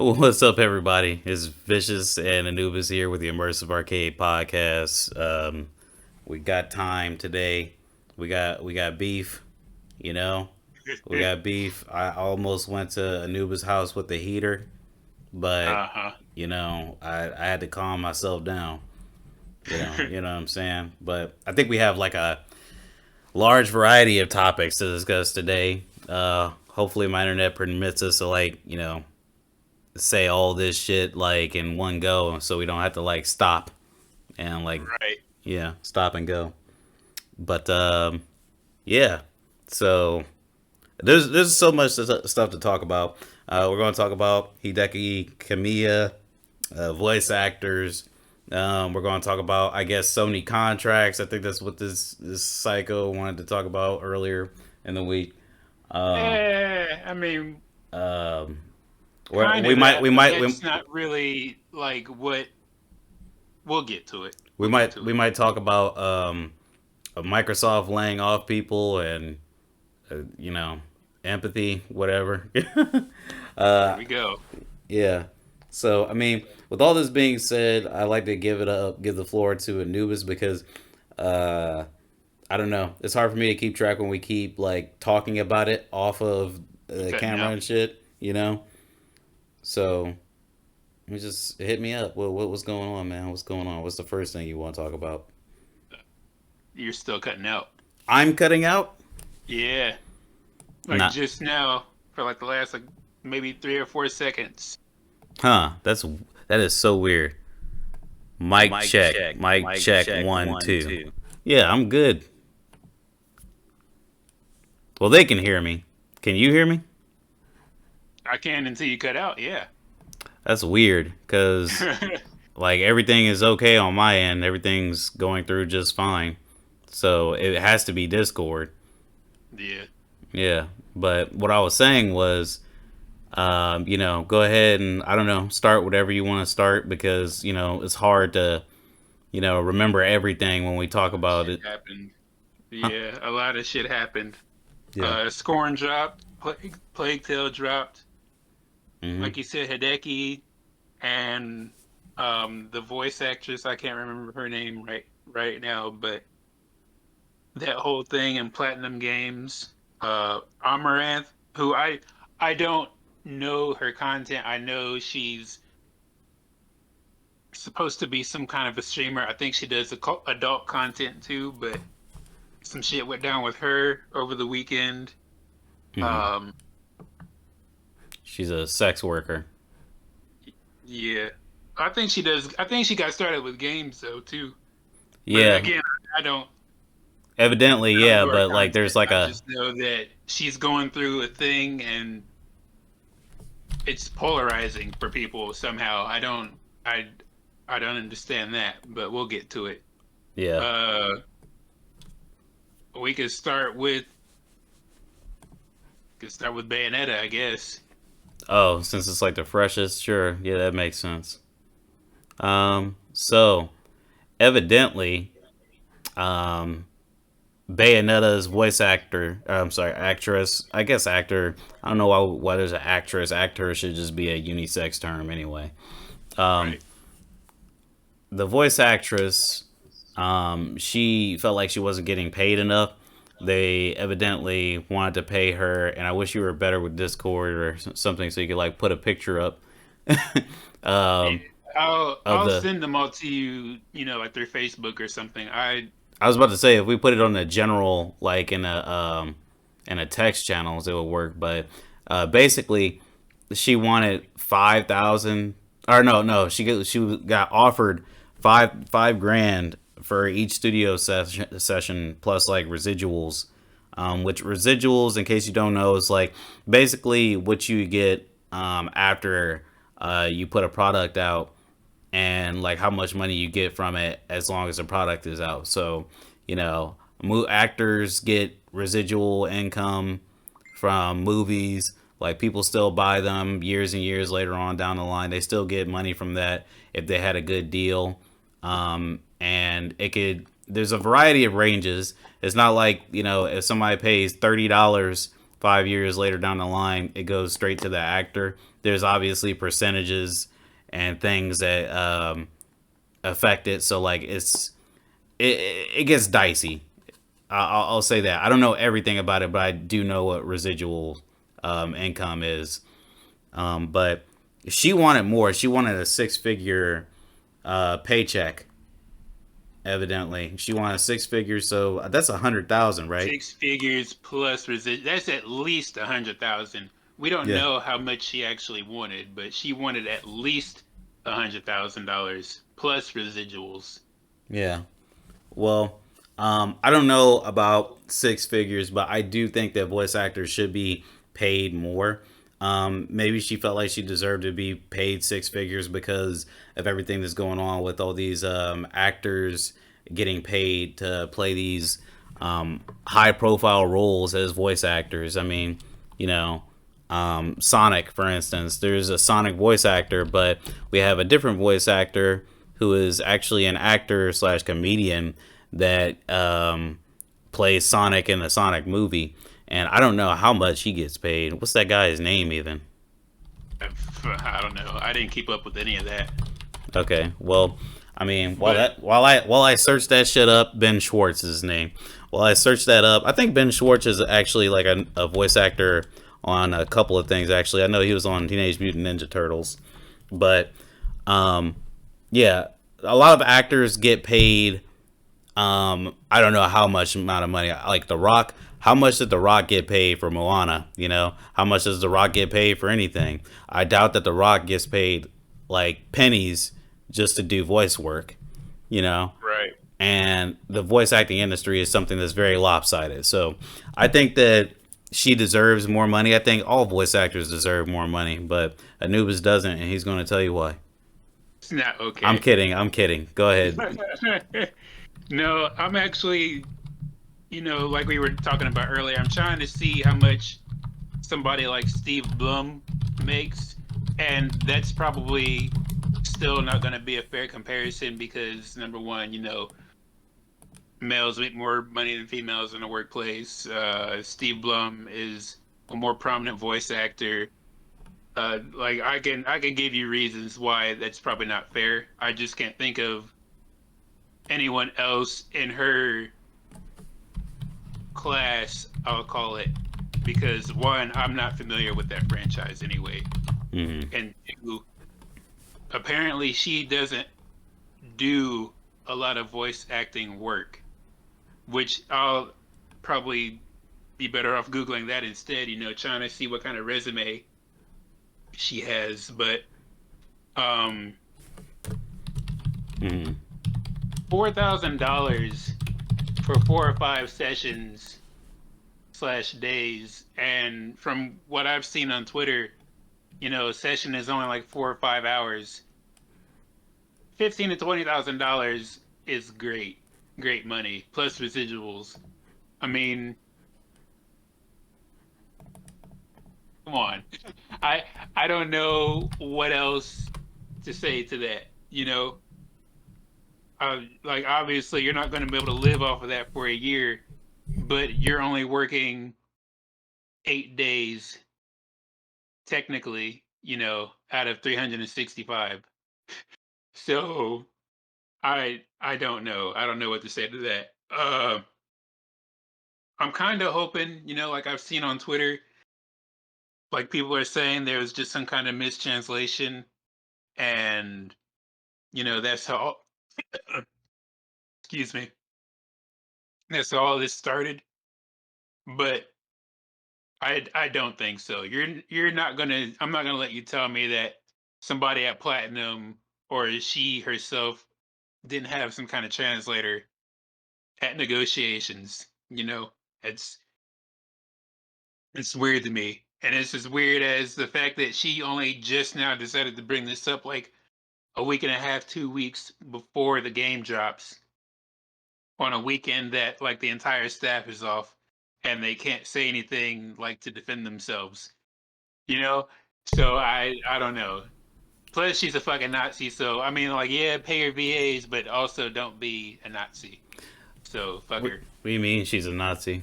What's up, everybody? It's Vicious and Anubis here with the Immersive Arcade Podcast. We got time today. We got beef. You know, we got beef. I almost went to Anubis' house with the heater, but Uh-huh. I had to calm myself down. You know what I'm saying. But I think we have like a large variety of topics to discuss today. Hopefully, my internet permits us to say all this shit like in one go so we don't have to like stop and Right. stop and go. But yeah. So there's so much stuff to talk about. We're going to talk about Hideki Kamiya, voice actors. We're going to talk about, I guess, Sony contracts. I think that's what this psycho wanted to talk about earlier in the week. Um, I mean, um, kind we of might that, we but might we, that's not really like what we'll get to it. we We'll get might to we it. might talk about Microsoft laying off people and empathy, whatever. There uh, we go. yeah. So I mean, with all this being said, I like to give the floor to Anubis because uh, I don't know. It's hard for me to keep track when we keep like talking about it off of You the cutting camera out. and shit. So you just hit me up. What's going on, man? What's going on? What's the first thing you want to talk about? You're still cutting out. I'm cutting out. Yeah. Like Nah, just now for like the last like maybe 3 or 4 seconds. huh? That is so weird. Mic check. Mic check. One, two. Yeah, I'm good. Well, they can hear me. Can you hear me? I can until you cut out. Yeah. That's weird because like everything is okay on my end. Everything's going through just fine. So it has to be Discord. Yeah. Yeah. But what I was saying was, go ahead and I don't know, start whatever you want to start because it's hard to remember everything when we A talk lot of about shit it. happened. Huh? Yeah, a lot of shit happened. Yeah. Scorn dropped, Plague Tale dropped. Mm-hmm. Like you said, Hideki and the voice actress, I can't remember her name right now, but that whole thing in Platinum Games, Amaranth, who I don't know her content. I know she's supposed to be some kind of a streamer. I think she does adult content too, but some shit went down with her over the weekend. Mm-hmm. Um, She's a sex worker. yeah, I think she does. I think she got started with games though too. But Yeah. again, I don't. Evidently, I don't yeah, know her but like there's content. like I a just know that she's going through a thing and it's polarizing for people somehow. I don't understand that, but we'll get to it. yeah. Uh we could start with Bayonetta, I guess. Oh, since it's like the freshest, sure. Yeah, that makes sense. So evidently, um, Bayonetta's voice actor, I'm sorry, actress, I guess actor. I don't know why there's an actress. Actor should just be a unisex term anyway. Um, Right. the voice actress, she felt like she wasn't getting paid enough. They evidently wanted to pay her, and I wish you were better with Discord or something so you could like put a picture up Yeah. um, of I'll the. send them all to you, like through Facebook or something. I was about to say if we put it on the general, like in a text channels, it would work. But basically, she wanted 5,000. Or no, she got offered five grand for each studio session plus like residuals. Which residuals, in case you don't know, is like basically what you get after you put a product out and like how much money you get from it as long as the product is out. So, actors get residual income from movies. Like people still buy them years and years later on down the line. They still get money from that if they had a good deal. And it could. There's a variety of ranges. It's not like if somebody pays $30 5 years later down the line, it goes straight to the actor. There's obviously percentages and things that affect it. So like it gets dicey. I'll say that. I don't know everything about it, but I do know what residual income is. But she wanted more. She wanted a six-figure paycheck. Evidently, she wanted six figures. So that's 100,000, right? Six figures plus residual. That's at least 100,000. We don't Yeah. know how much she actually wanted, but she wanted at least $100,000 plus residuals. Yeah. Well, I don't know about six figures, but I do think that voice actors should be paid more. Maybe she felt like she deserved to be paid six figures because of everything that's going on with all these actors getting paid to play these high profile roles as voice actors. I mean, you know, Sonic, for instance, there's a Sonic voice actor, but we have a different voice actor who is actually an actor slash comedian that plays Sonic in the Sonic movie. And I don't know how much he gets paid. What's that guy's name even? I don't know. I didn't keep up with any of that. Okay, well, I mean, But while I search that shit up, Ben Schwartz is his name. While I search that up, I think Ben Schwartz is actually like a voice actor on a couple of things. Actually, I know he was on Teenage Mutant Ninja Turtles, but um, yeah, a lot of actors get paid. I don't know how much amount of money. Like The Rock, how much did The Rock get paid for Moana? You know, how much does The Rock get paid for anything? I doubt that The Rock gets paid like pennies just to do voice work. You know, right. and the voice acting industry is something that's very lopsided. So I think that she deserves more money. I think all voice actors deserve more money, but Anubis doesn't, and he's going to tell you why. It's not I'm okay. kidding. I'm kidding. Go ahead. No, I'm actually, like we were talking about earlier, I'm trying to see how much somebody like Steve Blum makes, and that's probably still not going to be a fair comparison because number one, males make more money than females in the workplace. Steve Blum is a more prominent voice actor. Like I can give you reasons why that's probably not fair. I just can't think of anyone else in her class, I'll call it, because one, I'm not familiar with that franchise anyway, Hmm. and two, apparently she doesn't do a lot of voice acting work, which I'll probably be better off Googling that instead, trying to see what kind of resume she has. But um, Hmm. $4,000 for 4 or 5 sessions slash days, and from what I've seen on Twitter, a session is only like 4 or 5 hours. 15 to $20,000 is great, great money plus residuals. I mean, come on. I I don't know what else to say to that. Like obviously you're not going to be able to live off of that for a year, but you're only working 8 days technically, out of 365. So I don't know. I don't know what to say to that. I'm kind of hoping, like I've seen on Twitter, like people are saying there was just some kind of mistranslation, and that's how. Excuse me. That's how all this started. But I don't think so. You're not gonna. I'm not gonna let you tell me that somebody at Platinum or she herself didn't have some kind of translator at negotiations. It's it's weird to me, and it's as weird as the fact that she only just now decided to bring this up like a week and a half, 2 weeks before the game drops on a weekend that like the entire staff is off and they can't say anything like to defend themselves. You know, so I don't know. Plus, she's a fucking Nazi, so I mean, like, yeah, pay her VAs, but also don't be a Nazi. So fuck What her. do you mean she's a Nazi?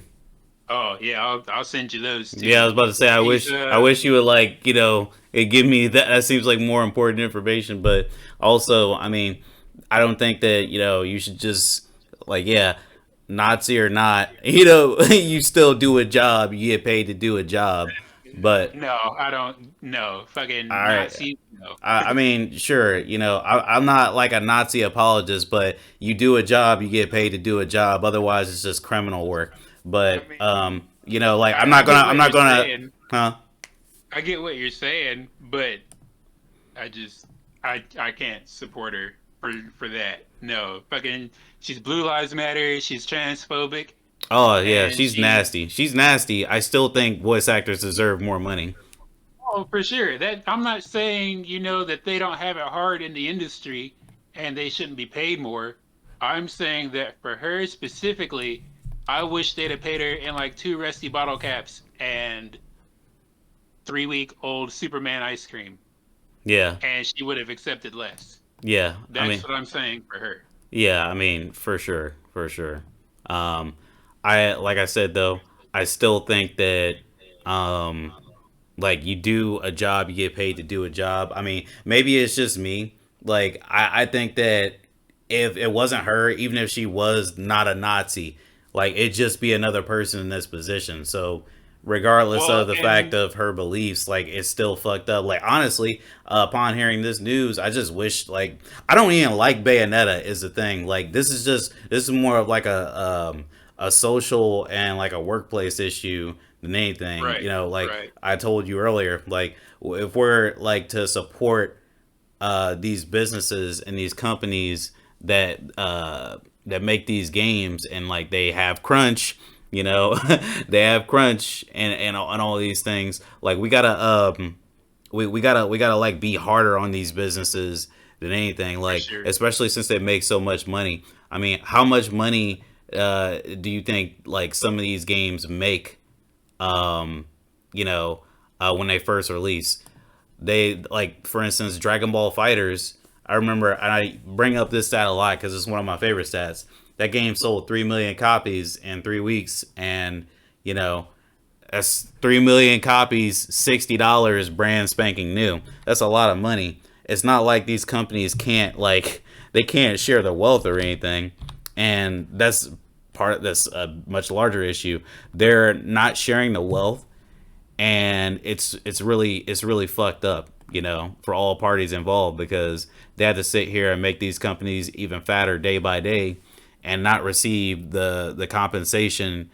Oh yeah, I'll send you those Yeah, I too. was about to say She's I wish you would like, give me that. That seems like more important information, but also, I mean, I don't think that, you should just like, yeah, Nazi or not, you still do a job, you get paid to do a job. But no, I don't. No, all fucking right, Nazi. No. I mean, sure, I'm not like a Nazi apologist, but you do a job, you get paid to do a job. Otherwise, it's just criminal work. I But mean, like I get I'm what not you're gonna, saying. huh? I get what you're saying, but I just I can't support her for that. No, fucking she's Blue Lives Matter. She's transphobic, Oh yeah, and she's she's nasty. She's nasty. I still think voice actors deserve more money. oh for sure. That I'm not saying that they don't have it hard in the industry and they shouldn't be paid more. I'm saying that for her specifically, I wish they'd have paid her in like two Rusty bottle caps and 3 week old Superman ice cream, Yeah, and she would have accepted less. yeah. I That's mean, what I'm saying for her. yeah. I mean, for sure, for sure. Um, I like I said though, I still think that um, like you do a job, you get paid to do a job. I mean, maybe it's just me. Like I think that if it wasn't her, even if she was not a Nazi, like it'd just be another person in this position. So regardless Well, of the fact and of her beliefs, like it's still fucked up. Like honestly, upon hearing this news, I just wish like I don't even like Bayonetta is the thing. Like this is more of like a social and like a workplace issue than anything. right, Like right. I told you earlier, like if we're like to support these businesses and these companies that make these games and like they have crunch, they have crunch and all these things. Like we gotta like be harder on these businesses than anything. For Like sure. especially since they make so much money. I mean, how much money do you think like some of these games make? Um, when they first release, they like for instance Dragon Ball Fighters. I remember, and I bring up this stat a lot because it's one of my favorite stats. That game sold 3 million copies in 3 weeks, and you know that's 3 million copies, $60, brand spanking new. That's a lot of money. It's not like these companies can't like they can't share the wealth or anything, and that's a much larger issue. They're not sharing the wealth, and it's really fucked up, for all parties involved because they have to sit here and make these companies even fatter day by day and not receive the compensation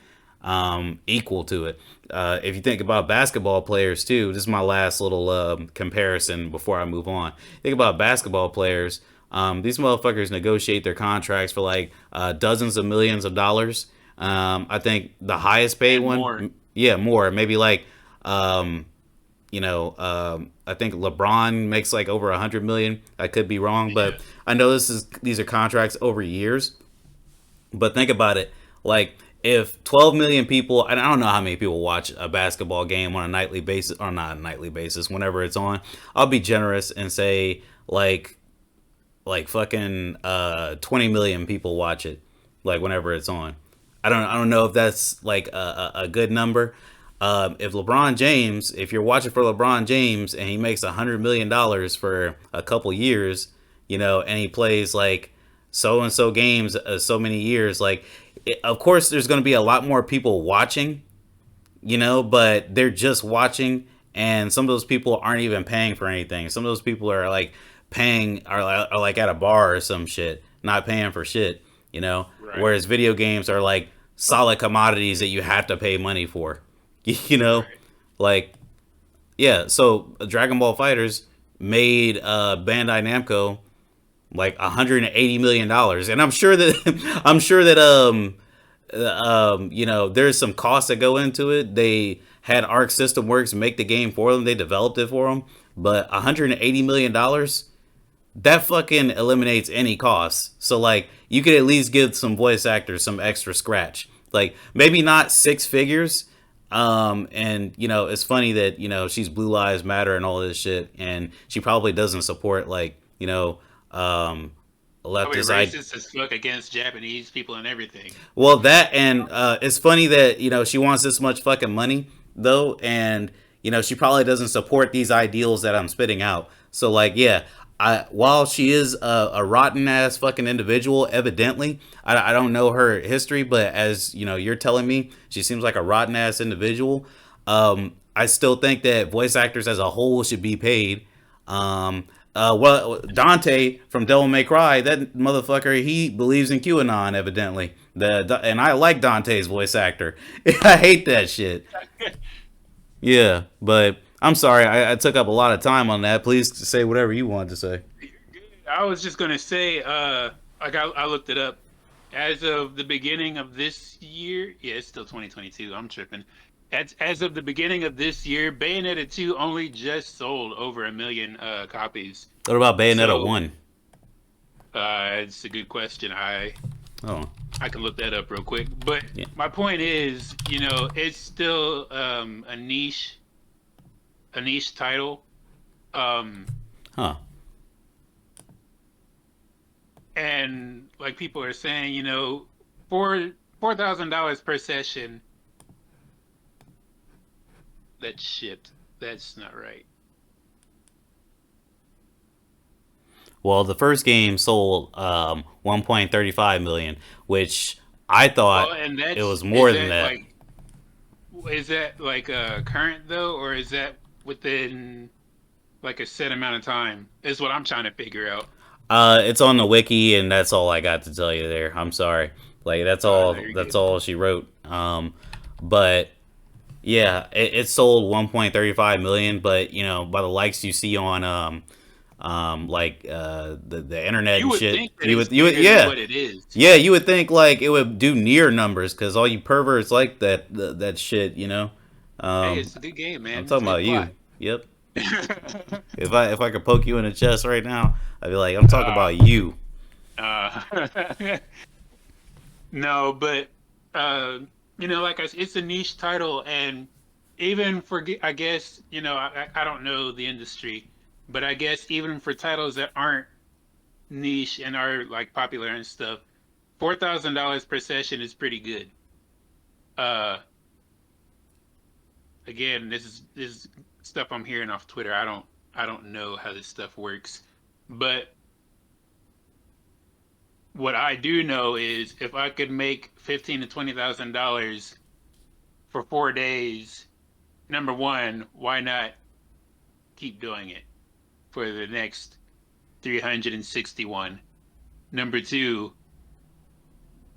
equal to it. If you think about basketball players too, this is my last little comparison before I move on. Think about basketball players. These motherfuckers negotiate their contracts for like dozens of millions of dollars. I think the highest paid And more. one, yeah, more, maybe like um, I think LeBron makes like over 100 million. I could be wrong, Yeah. but I know these are contracts over years. But think about it, like if 12 million people, and I don't know how many people watch a basketball game on a nightly basis or not a nightly basis, whenever it's on, I'll be generous and say fucking 20 million people watch it, like whenever it's on. I don't know if that's like a good number. If LeBron James, if you're watching for LeBron James and he makes $100 million for a couple years, and he plays like so and so games, so many years, like of course there's going to be a lot more people watching, but they're just watching, and some of those people aren't even paying for anything. Some of those people are like are like at a bar or some shit, not paying for shit. Right. Whereas video games are like solid commodities that you have to pay money for, you know, Right. like yeah. So Dragon Ball Fighters made Bandai Namco like $180 million, and I'm sure that I'm sure that there's some costs that go into it. They had Arc System Works make the game for them. They developed it for them, but $180 million, that fucking eliminates any costs. So like you could at least give some voice actors some extra scratch. Like maybe not six figures. And it's funny that she's Blue Lives Matter and all this shit, and she probably doesn't support like um Probably leftist I racist as fuck against Japanese people and everything. well that and it's funny that she wants this much fucking money though, and she probably doesn't support these ideals that I'm spitting out. So like yeah, I while she is a rotten ass fucking individual, evidently I don't know her history, but as you're telling me she seems like a rotten ass individual. I still think that voice actors as a whole should be paid. Well, Dante from Devil May Cry, that motherfucker, he believes in QAnon, evidently. And I like Dante's voice actor. I hate that shit. Yeah, but I'm sorry, I took up a lot of time on that. Please say whatever you wanted to say. I was just gonna say, like I looked it up. As of the beginning of this year, yeah, it's still 2022. I'm tripping. As of the beginning of this year, Bayonetta 2 only just sold over 1 million copies. What about Bayonetta So 1? it's a good question. Oh, I can look that up real quick. But yeah. my point is, it's still a niche title. Um, Huh. and like people are saying, $4,000 per session. That shit. That's not right. Well, the first game sold 1.35 million, which I Well, thought and it that's was more than that. is that like current though, or is that within like a set amount of time? Is what I'm trying to figure out. It's on the wiki, and that's all I got to tell you there. I'm sorry. Like that's No, all. you're That's good. all she wrote. But yeah, it sold 1.35 million. But by the likes you see on like the internet You and would shit, think that it's you would bigger than yeah what it is. yeah you would think like it would do near numbers because all you perverts like that shit. Hey, Um, it's a good game, I'm man. It's a talking good about plot. you. Yep. If I could poke you in the chest right now, I'd be like, I'm talking uh, about you. uh, no, but uh, like it's a niche title, and even for I guess I don't know the industry, but I guess even for titles that aren't niche and are like popular and stuff, $4,000 per session is pretty good. Uh, again, this is stuff I'm hearing off Twitter. I don't know how this stuff works, but what I do know is if I could make 15 to 20 thousand dollars for 4 days, number one, why not keep doing it for the next 361? Number two,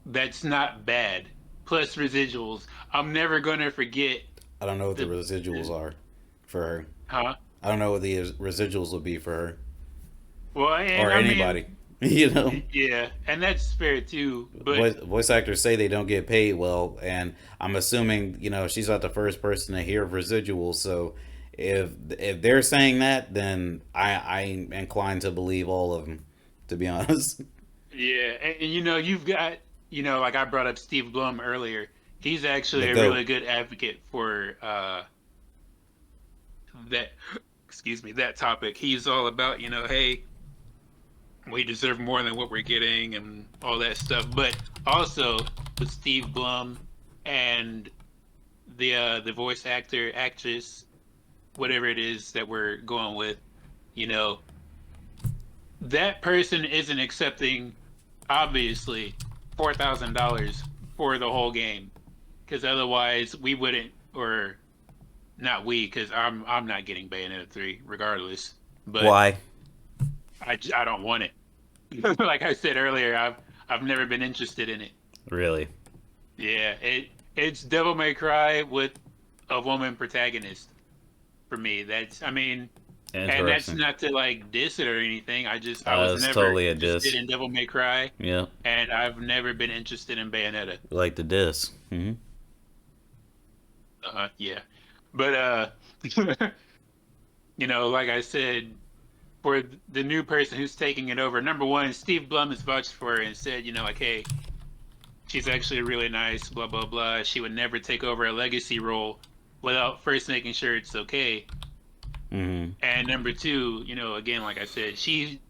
that's not bad. Plus residuals. I'm never gonna forget I don't know what the the, residuals the are for her. huh? I don't know what the residuals will be for her Well, and or I mean, anybody. you know, yeah, and that's fair too. But voice actors say they don't get paid well, and I'm assuming she's not the first person to hear of residuals. So if they're saying that, then I'm inclined to believe all of them. To be honest, yeah, and you've got like I brought up Steve Blum earlier. He's the actually a really goat. good advocate for that. Excuse me, that topic. He's all about hey, we deserve more than what we're getting and all that stuff. But also with Steve Blum and the voice actor, actress, whatever it is that we're going with, you know, that person isn't accepting obviously $4,000 for the whole game because otherwise we wouldn't, or not we, because I'm not getting Bayonetta 3 regardless. But Why? I don't want it. Like I said earlier, I've never been interested in it. Really? Yeah, it's Devil May Cry with a woman protagonist for me. That's I mean, and that's Interesting. not to like diss it or anything. I was It's never totally a interested diss. in Devil May Cry, Yeah, and I've never been interested in Bayonetta. like the diss. Yeah, but like I said, for the new person who's taking it over, number one, Steve Blum has vouched for her and said, like, hey, she's actually really nice, blah blah blah. She would never take over a legacy role without first making sure it's okay. Mm-hmm. And number two, again, like I said, she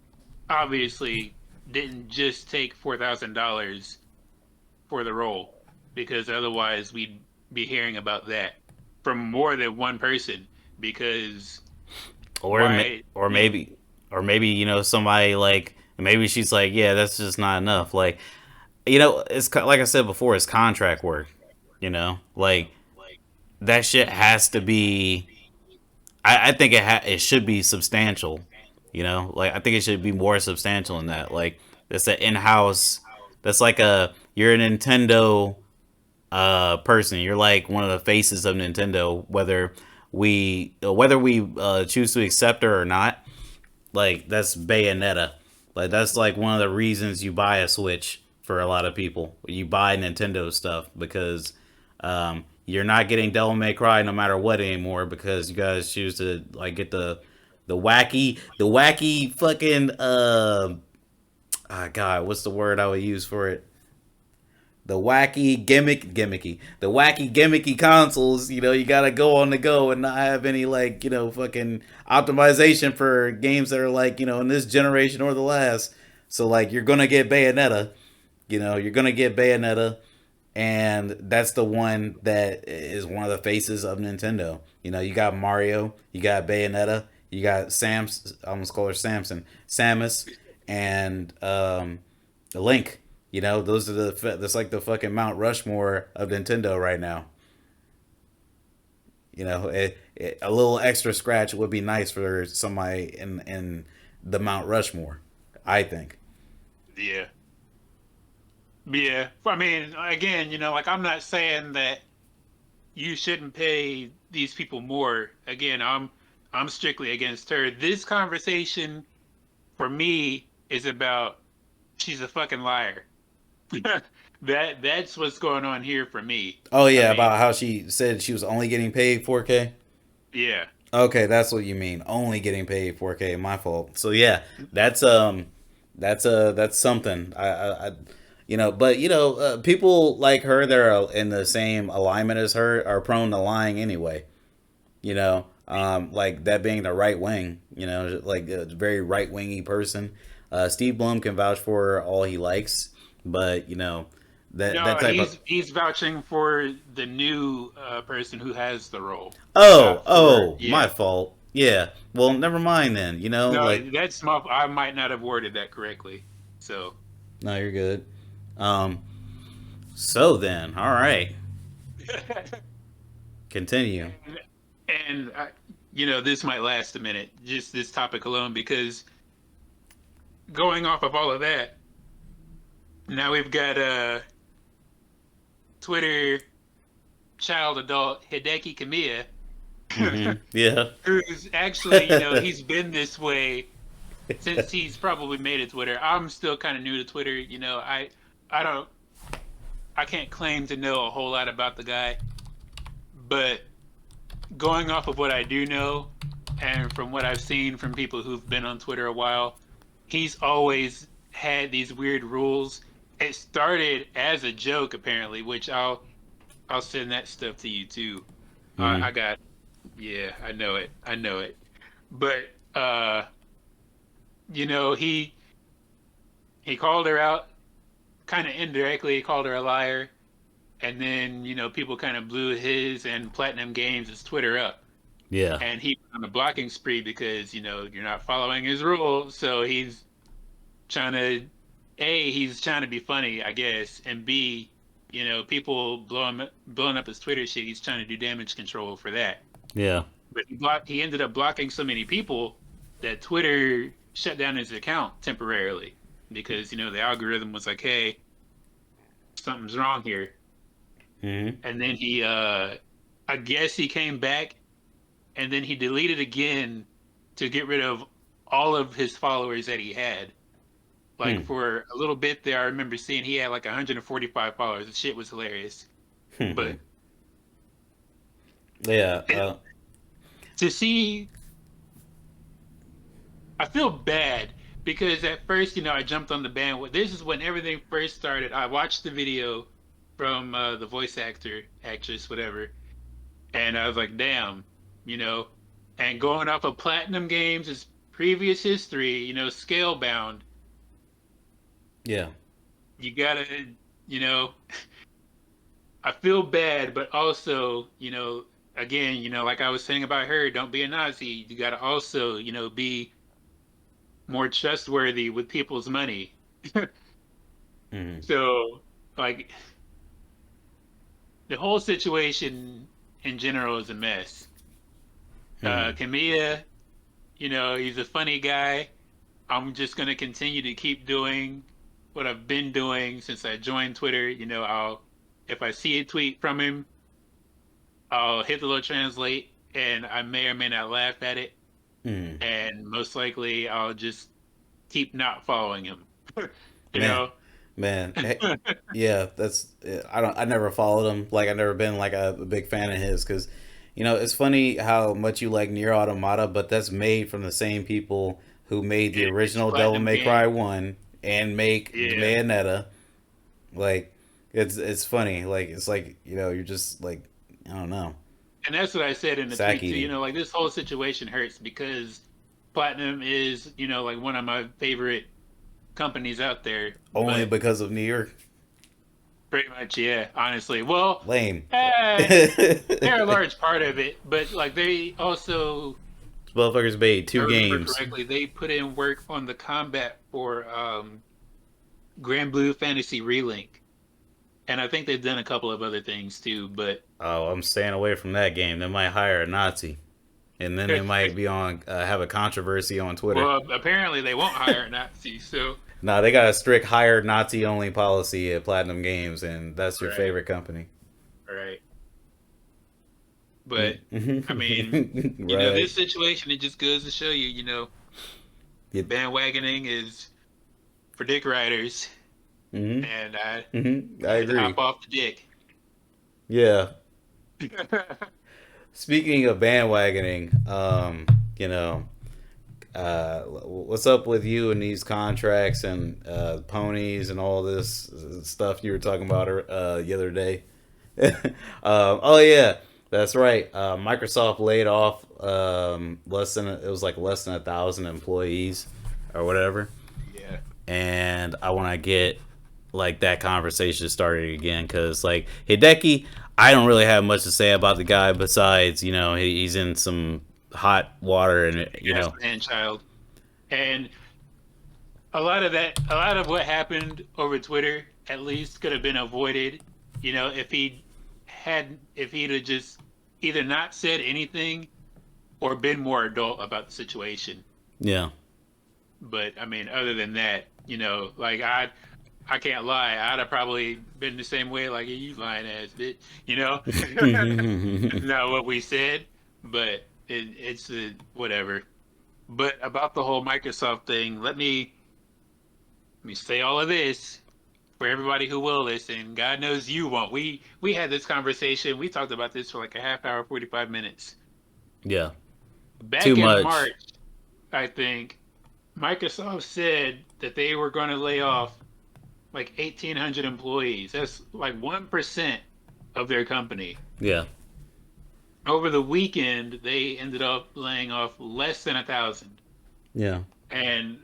obviously didn't just take $4,000 for the role, because otherwise we'd be hearing about that from more than one person. Because or why, or maybe somebody like maybe she's like, yeah, that's just not enough. Like it's like I said before, it's contract work. Like that shit has to be. I think it should be substantial. Like I think it should be more substantial than that. Like that's an in house. That's like you're a Nintendo person. You're like one of the faces of Nintendo, whether we choose to accept her or not. Like that's Bayonetta. Like that's like one of the reasons you buy a Switch for a lot of people. You buy Nintendo stuff because you're not getting Devil May Cry no matter what anymore because you guys choose to like get the wacky fucking God, what's the word I would use for it? The wacky gimmicky consoles. You gotta go on the go and not have any like fucking optimization for games that are like in this generation or the last. So like you're gonna get Bayonetta, and that's the one that is one of the faces of Nintendo. You got Mario, you got Bayonetta, you got I almost call her Samus, and Link. Those are that's like the fucking Mount Rushmore of Nintendo right now. A little extra scratch would be nice for somebody in the Mount Rushmore, I think. yeah, yeah. I mean, again, like I'm not saying that you shouldn't pay these people more. Again, I'm strictly against her. This conversation for me is about she's a fucking liar. That's what's going on here for me. Oh I yeah, mean, about how she said she was only getting paid 4K. yeah. Okay, that's what you mean. Only getting paid 4K. My fault. So yeah, that's something. But people like her that are in the same alignment as her are prone to lying anyway. Like that being the right wing. Like a very right wingy person. Steve Blum can vouch for all he likes, but that No, type of. he's vouching for the new person who has the role, Oh, not for oh, yeah. my fault. Yeah. Well, never mind then. No, Like, that's my. I might not have worded that correctly. So, no, you're good. Um, so then, all right, continue. and this might last a minute, just this topic alone, because going off of all of that, now we've got Twitter child adult Hideki Kamiya, Yeah. who's actually, he's been this way since he's probably made it Twitter. I'm still kind of new to Twitter. I don't, I can't claim to know a whole lot about the guy, but going off of what I do know and from what I've seen from people who've been on Twitter a while, he's always had these weird rules. It started as a joke apparently, which I'll send that stuff to you too. I got yeah, I know it. I know it. But he called her out kind of indirectly, he called her a liar, and then, people kind of blew his and Platinum Games' Twitter up. Yeah. And he went on a blocking spree because, you're not following his rules. So trying to he's trying to be funny, I guess, and B, people blowing up his Twitter shit. He's trying to do damage control for that. Yeah. But he ended up blocking so many people that Twitter shut down his account temporarily because the algorithm was like, hey, something's wrong here. Mm-hmm. And then I guess he came back and then he deleted again to get rid of all of his followers that he had. Like for a little bit there, I remember seeing he had like 145 followers. The shit was hilarious. But Yeah. to see, I feel bad because at first, I jumped on the bandwagon. This is when everything first started. I watched the video from the voice actress, whatever, and I was like, damn, you know. And going off of Platinum Games' previous history, Scalebound, Yeah. You gotta, you know, I feel bad, but also, again, like I was saying about her, don't be a Nazi. You gotta also, be more trustworthy with people's money. Mm-hmm. So, like, the whole situation in general is a mess. Mm-hmm. Camilla, he's a funny guy. I'm just gonna continue to keep doing what I've been doing since I joined Twitter. If I see a tweet from him, I'll hit the little translate, and I may or may not laugh at it, Mm-hmm. and most likely I'll just keep not following him. you Man, know, man. Yeah, that's I don't. I never followed him. Like I never been like a big fan of his because, it's funny how much you like Nier Automata, but that's made from the same people who made the it's original Devil Platinum May Cry Game. 1 and make Yeah, Bayonetta. Like it's funny. Like it's like you're just like I don't know, and that's what I said in the sack tweet too. eating Like this whole situation hurts because Platinum is, like one of my favorite companies out there, only but because of Nier. pretty much, yeah, honestly. Well, Lame. uh, they're a These large part of it, but like they also, motherfuckers made if I two remember games. correctly, they put in work on the combat for Grand Blue Fantasy Relink, and I think they've done a couple of other things too. But Oh, I'm staying away from that game. They might hire a Nazi, and then they might be on have a controversy on Twitter. well, apparently they won't hire Nazis. So Nah, they got a strict hire Nazi only policy at Platinum Games, and that's your right, favorite company. right. But I mean, Mm. this Right. situation it just goes to show you, You, bandwagoning is for dick riders, and I I had to agree. hop off the dick. Yeah. Speaking of bandwagoning, you know, what's up with you and these contracts and ponies and all this stuff you were talking about the other day? Oh yeah, that's right. Microsoft laid off less than it was like less than 1,000 employees or whatever, Yeah. and I want to get like that conversation started again because like Hideki, I don't really have much to say about the guy besides he's in some hot water and Yes, man, child. And a lot of what happened over Twitter, at least, could have been avoided. If he'd have just either not said anything or been more adult about the situation. yeah. But I mean, other than that, like I can't lie, I'd have probably been the same way. Like, you lying ass bitch, not what we said, but it's whatever. But about the whole Microsoft thing, let me say all of this for everybody who will listen. God knows you won't. We had this conversation. We talked about this for like a half hour, 45 minutes. Yeah, too Back in much. March, I think Microsoft said that they were going to lay off like 1,800 employees. That's like 1% of their company. Yeah, Over the weekend, they ended up laying off less than 1,000. yeah, And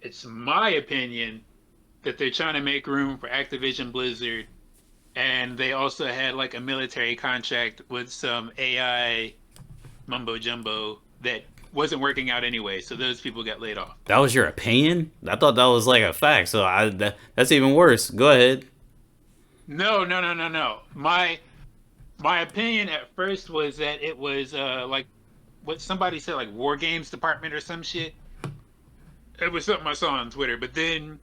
it's my opinion that they're trying to make room for Activision Blizzard, and they also had like a military contract with some AI mumbo jumbo that wasn't working out anyway. So those people got laid off. that was your opinion. I thought that was like a fact. So that's even worse. Go ahead. No, no, no, no, no. My opinion at first was that it was like what somebody said, like War Games Department or some shit. It was something I saw on Twitter, but then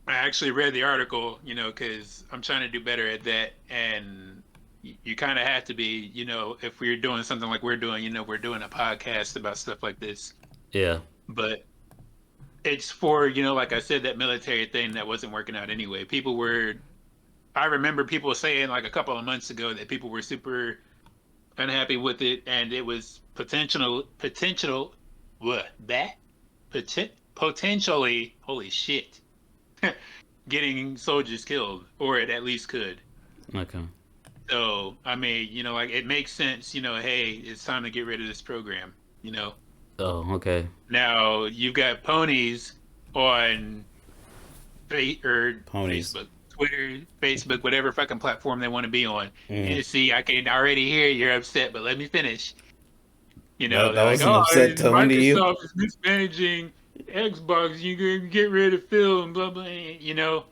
I actually read the article, because I'm trying to do better at that. And you kind of have to be, if we're doing something like we're doing, we're doing a podcast about stuff like this. Yeah, But it's for, like I said, that military thing that wasn't working out anyway. I remember people saying like a couple of months ago that people were super unhappy with it, and it was what, that? Potentially, holy shit, getting soldiers killed, or it at least could. okay. So, I mean, like it makes sense, hey, it's time to get rid of this program, Oh, okay. Now you've got ponies on Ponies. Facebook, Twitter, Facebook, whatever fucking platform they want to be on. Mm. And see, I can already hear you're upset, but let me finish. That They're like, was an "Oh, upset tone to you. Microsoft is mismanaging Xbox. You can get rid of Phil and blah blah."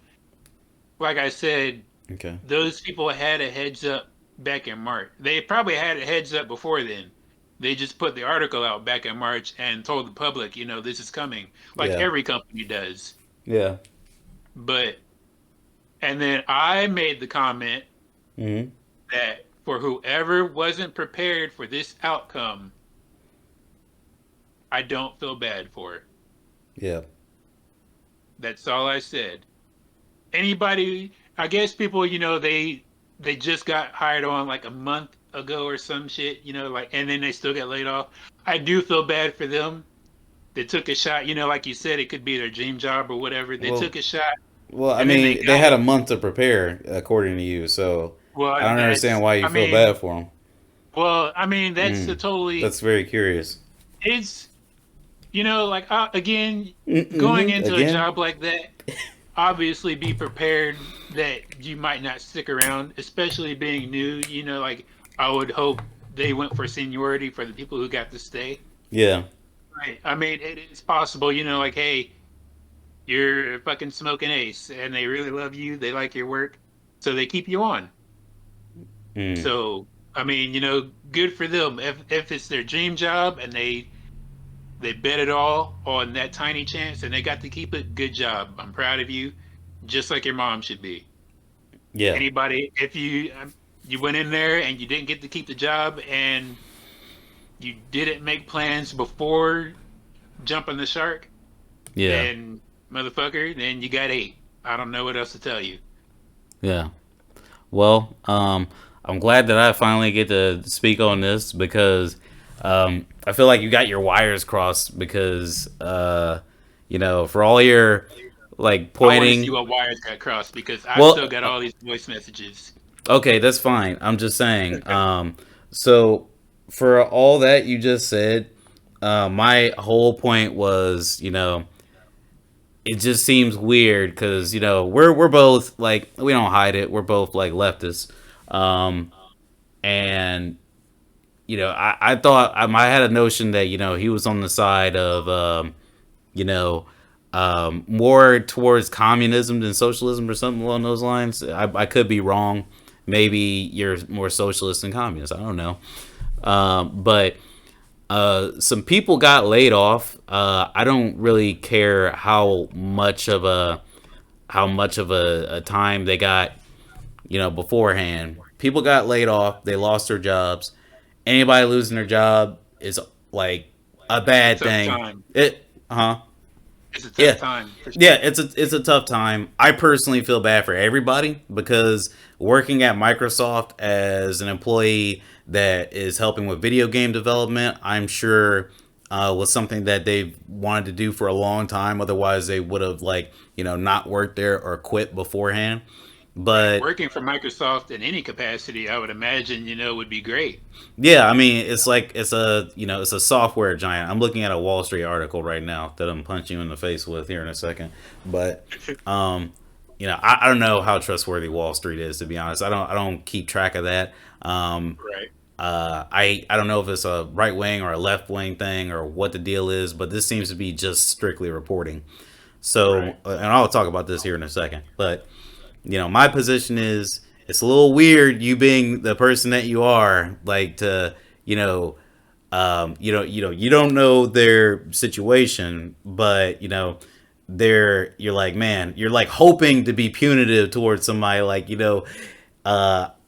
Like I said, Okay. those people had a heads up back in March. They probably had a heads up before then. They just put the article out back in March and told the public, this is coming, like Yeah. every company does. Yeah. But and then I made the comment Mm-hmm. that for whoever wasn't prepared for this outcome, I don't feel bad for it. Yeah. That's all I said. Anybody, I guess people, they just got hired on like a month ago or some shit, like, and then they still get laid off. I do feel bad for them. They took a shot, like you said, it could be their dream job or whatever. They Well, took a shot well, I and then they mean, they got had a it. month to prepare, according to you. So Well, I don't understand that's, why you I feel mean, bad for them. that's a totally, That's very curious. it's, like, again, going Mm-hmm. into a Again. job like that, obviously be prepared that you might not stick around, especially being new. Like I would hope they went for seniority for the people who got to stay. Yeah. Right. I mean, it is possible, like, hey, you're a fucking smoking ace and they really love you. They like your work. So they keep you on. Mm. So, I mean, good for them. If it's their dream job and they bet it all on that tiny chance and they got to keep it, good job. I'm proud of you, just like your mom should be. Yeah. Anybody, if you went in there and you didn't get to keep the job and you didn't make plans before jumping the shark, Yeah. then motherfucker, then you got eight. I don't know what else to tell you. Yeah. Well, I'm glad that I finally get to speak on this because I feel like you got your wires crossed because for all your like I want to see pointing. what wires got crossed because I still Well, got all these voice messages. okay, that's fine. I'm just saying. So for all that you just said, my whole point was, it just seems weird because we're both like we don't hide it. We're both like leftists, and I thought I had a notion that he was on the side of you know more towards communism than socialism or something along those lines. I could be wrong. Maybe you're more socialist than communist. I don't know. But some people got laid off. I don't really care how much of a time they got, beforehand. People got laid off. They lost their jobs. Anybody losing their job is like a It's a bad tough thing. time. Huh? It's a tough Yeah, time for yeah. sure. It's a tough time. I personally feel bad for everybody because working at Microsoft as an employee that is helping with video game development, I'm sure was something that they've wanted to do for a long time. Otherwise, they would have not worked there or quit beforehand. Right. But Working for Microsoft in any capacity, I would imagine, would be great. yeah, I mean, it's like it's a software giant. I'm looking at a Wall Street article right now that I'm punching you in the face with here in a second. But I don't know how trustworthy Wall Street is, to be honest. I don't keep track of that. Right. I don't know if it's a right wing or a left wing thing or what the deal is, but this seems to be just strictly reporting. So, Right. and I'll talk about this here in a second. But my position is it's a little weird you being the person that you are, like to, you don't know their situation, but you're like, man, you're like hoping to be punitive towards somebody, like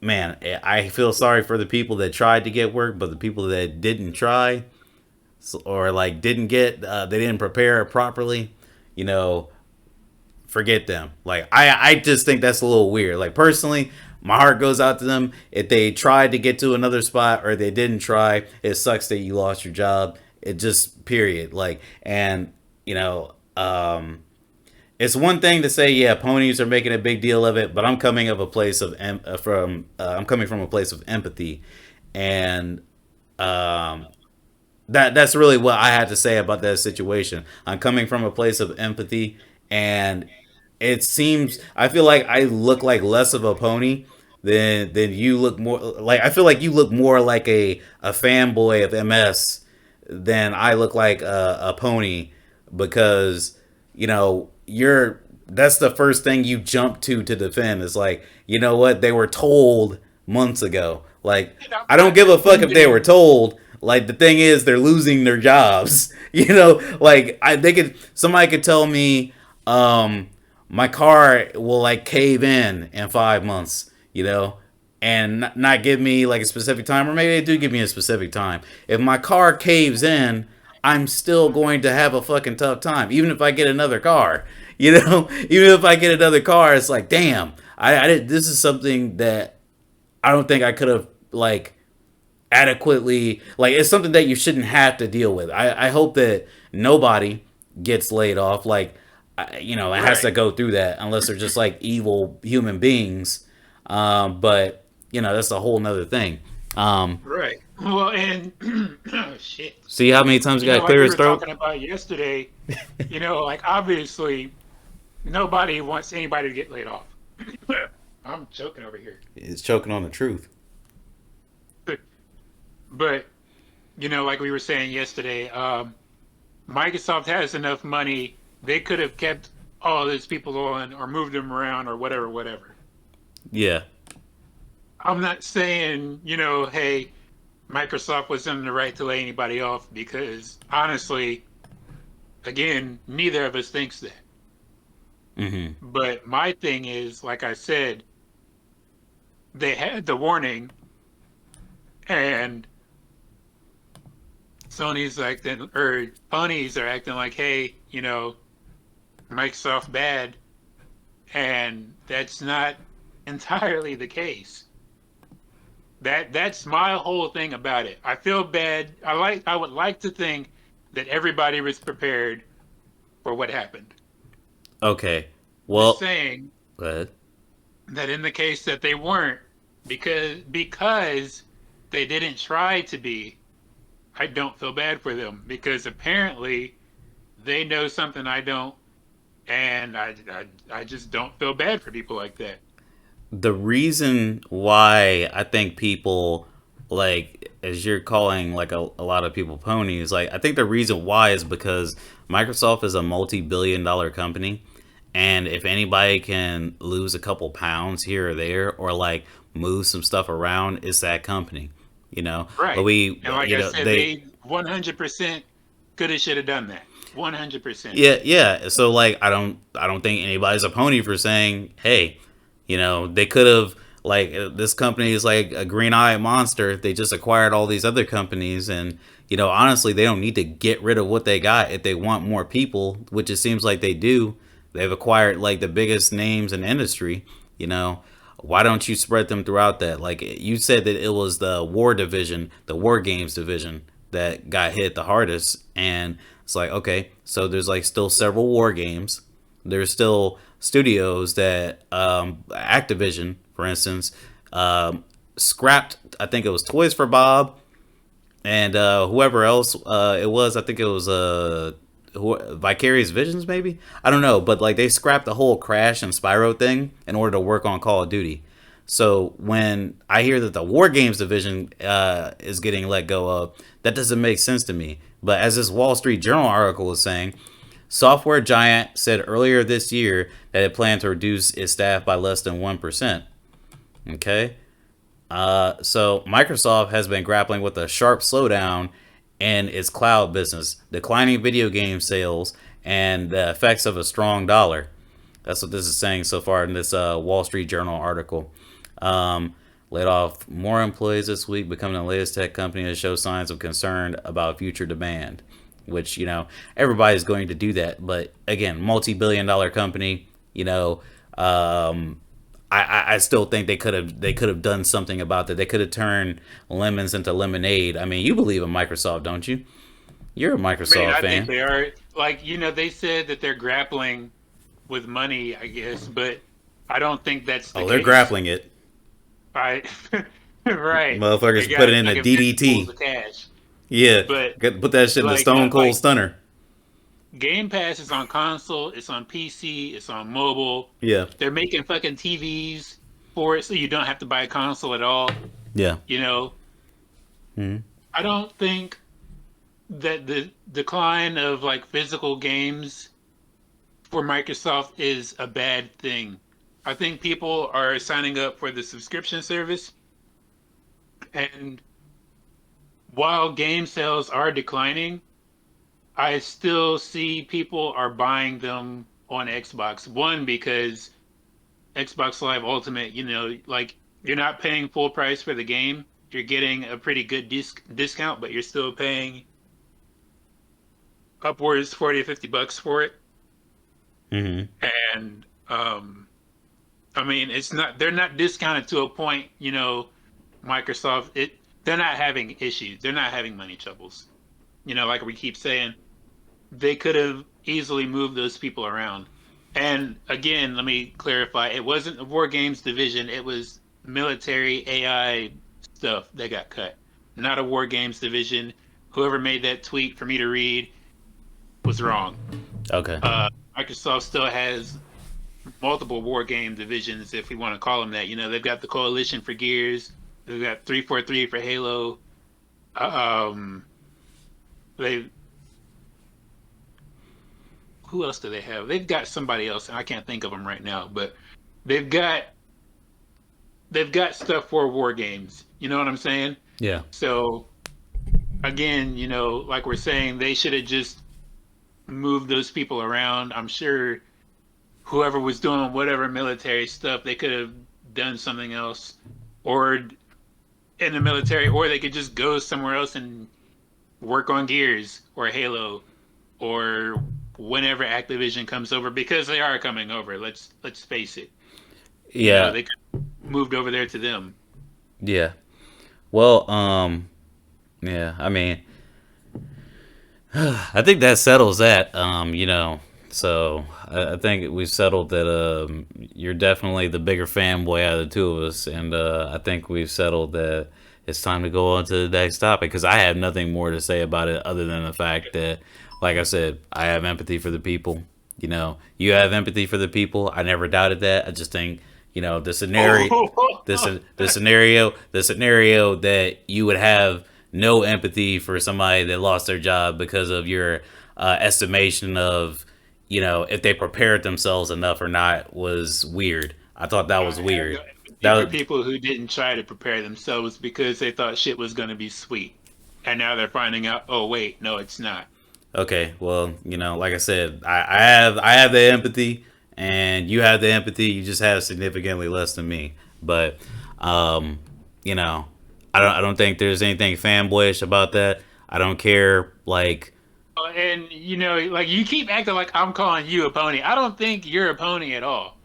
man, I feel sorry for the people that tried to get work, but the people that didn't try or like didn't get, they didn't prepare properly, you know, forget them. Like I just think that's a little weird. Like personally, my heart goes out to them. If they tried to get to another spot or they didn't try, it sucks that you lost your job. It just period. Like and it's one thing to say, yeah, ponies are making a big deal of it, but I'm coming of a place of I'm coming from a place of empathy, and um, that's really what I had to say about that situation. I'm coming from a place of empathy, and it seems I feel like I look like less of a pony than you look more like I feel like you look more like a fanboy of MS than I look like a pony because you're that's the first thing you jump to defend is like what they were told months ago. Like And I'm I don't not give a fuck if they were defending. told. Like the thing is, they're losing their jobs. Like somebody could tell me, um, my car will like cave in 5 months. And not give me like a specific time, or maybe they do give me a specific time. If my car caves in, I'm still going to have a fucking tough time, even if I get another car. Even if I get another car, it's like, damn, I did. This is something that I don't think I could have like adequately like it's something that you shouldn't have to deal with. I hope that nobody gets laid off like it has to Right. go through that unless they're just like evil human beings. But that's a whole nother thing. Right. Well, and oh, shit. See how many times he got to Like clear we his were throat? talking about yesterday, like obviously nobody wants anybody to get laid off. I'm choking over here. It's choking on the truth. But, like we were saying yesterday, Microsoft has enough money. They could have kept all these people on or moved them around or whatever, whatever. Yeah. I'm not saying, hey, Microsoft was in the right to lay anybody off because honestly, again, neither of us thinks that. Mm-hmm. But my thing is, like I said, they had the warning and Sony's acting, or ponies are acting like, hey, Microsoft bad. And that's not entirely the case. That's my whole thing about it. I feel bad. I would like to think that everybody was prepared for what happened. Okay. I'm just Well, saying go ahead. that in the case that they weren't, because they didn't try to be, I don't feel bad for them because apparently they know something I don't, and I just don't feel bad for people like that. The reason why I think people like as you're calling like a lot of people ponies, like I think the reason why is because Microsoft is a multi-billion-dollar company, and if anybody can lose a couple pounds here or there or like move some stuff around, it's that company. But Right. we And like I said, they they 100% could have should have done that. 100%. yeah. So like I don't think anybody's a pony for saying, hey, they could have like this company is like a green eye monster. They just acquired all these other companies, and honestly, they don't need to get rid of what they got if they want more people, which it seems like they do. They've acquired like the biggest names in industry. You know, why don't you spread them throughout that? Like you said that it was the war division, the war games division that got hit the hardest, and it's like okay, so there's like still several war games. There's still studios that Activision, for instance, scrapped. I think it was Toys for Bob and whoever else it was. I think it was Vicarious Visions, maybe. I don't know, but like they scrapped the whole Crash and Spyro thing in order to work on Call of Duty. So when I hear that the War Games division is getting let go of, that doesn't make sense to me. But as this Wall Street Journal article is saying, software giant said earlier this year that it planned to reduce its staff by less than 1%. Okay? So Microsoft has been grappling with a sharp slowdown in its cloud business, declining video game sales, and the effects of a strong dollar. That's what this is saying so far in this Wall Street Journal article. Um, Laid off more employees this week, becoming the latest tech company to show signs of concern about future demand. Which everybody's going to do that, but again, multi-billion-dollar company. I still think they could have done something about that. They could have turned lemons into lemonade. I mean, you believe in Microsoft, don't you? You're a I mean, Microsoft I think fan. they are like, they said that they're grappling with money, I guess, but I don't think that's the Oh, they're case. grappling it. Right. Right. They Motherfuckers put it got in a like invincible pools DDT. of cash. Yeah, But put that shit in the like Stone Cold like Stunner. Game Pass is on console, it's on PC, it's on mobile. Yeah. They're making fucking TVs for it so you don't have to buy a console at all. Yeah. You know, Hmm. I don't think that the decline of like physical games for Microsoft is a bad thing. I think people are signing up for the subscription service, and while game sales are declining, I still see people are buying them on Xbox. One, because Xbox Live Ultimate, like you're not paying full price for the game. You're getting a pretty good discount, but you're still paying upwards 40 or $50 for it. Hmm. And I mean, it's not they're not discounted to a point, Microsoft they're not having issues. They're not having money troubles. Like we keep saying, they could have easily moved those people around. And again, let me clarify, it wasn't a war games division, it was military AI stuff that got cut. Not a war games division. Whoever made that tweet for me to read was wrong. Okay. Microsoft still has multiple war game divisions, if we want to call them that. They've got the Coalition for Gears, they've got 343 for Halo. Um, they Who else do they have? They've got somebody else, and I can't think of them right now. But they've got they've got stuff for war games. You know what I'm saying? Yeah. So again, like we're saying, they should have just moved those people around. I'm sure whoever was doing whatever military stuff, they could have done something else, or in the military, or they could just go somewhere else and work on Gears or Halo or whenever Activision comes over, because they are coming over. Let's face it. Yeah. They could have moved over there to them. Yeah. Well, yeah. I mean, I think that settles that. So I think we've settled that. You're definitely the bigger fanboy out of the two of us, and I think we've settled that it's time to go on to the next topic because I have nothing more to say about it other than the fact that, like I said, I have empathy for the people. You have empathy for the people. I never doubted that. I just think, the scenario, this Oh, the scenario that you would have no empathy for somebody that lost their job because of your estimation of if they prepared themselves enough or not was weird. I thought that I was have no weird. empathy for That people who didn't try to prepare themselves because they thought shit was going to be sweet. And now they're finding out, oh, wait, no, it's not. Okay, well, like I said, I have the empathy, and you have the empathy. You just have significantly less than me. But, um, you know, I don't think there's anything fanboyish about that. I don't care. Like, And, like you keep acting like I'm calling you a pony. I don't think you're a pony at all.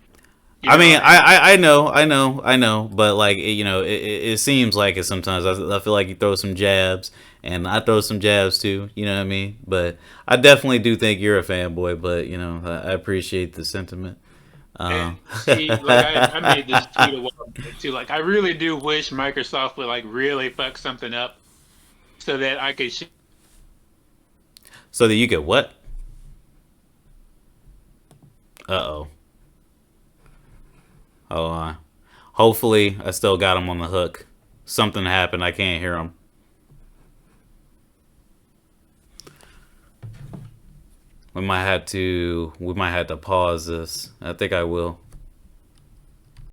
I mean, And I know, I know, but like, it seems like it sometimes. I feel like you throw some jabs, and I throw some jabs too. You know what I mean? But I definitely do think you're a fanboy. But I appreciate the sentiment. Uh, And see, like I made this tweet a while ago too. Like I really do wish Microsoft would like really fuck something up so that I could. so that you get what? Uh oh. Hold on. Hopefully, I still got him on the hook. Something happened. I can't hear him. We might have to. We might have to pause this. I think I will.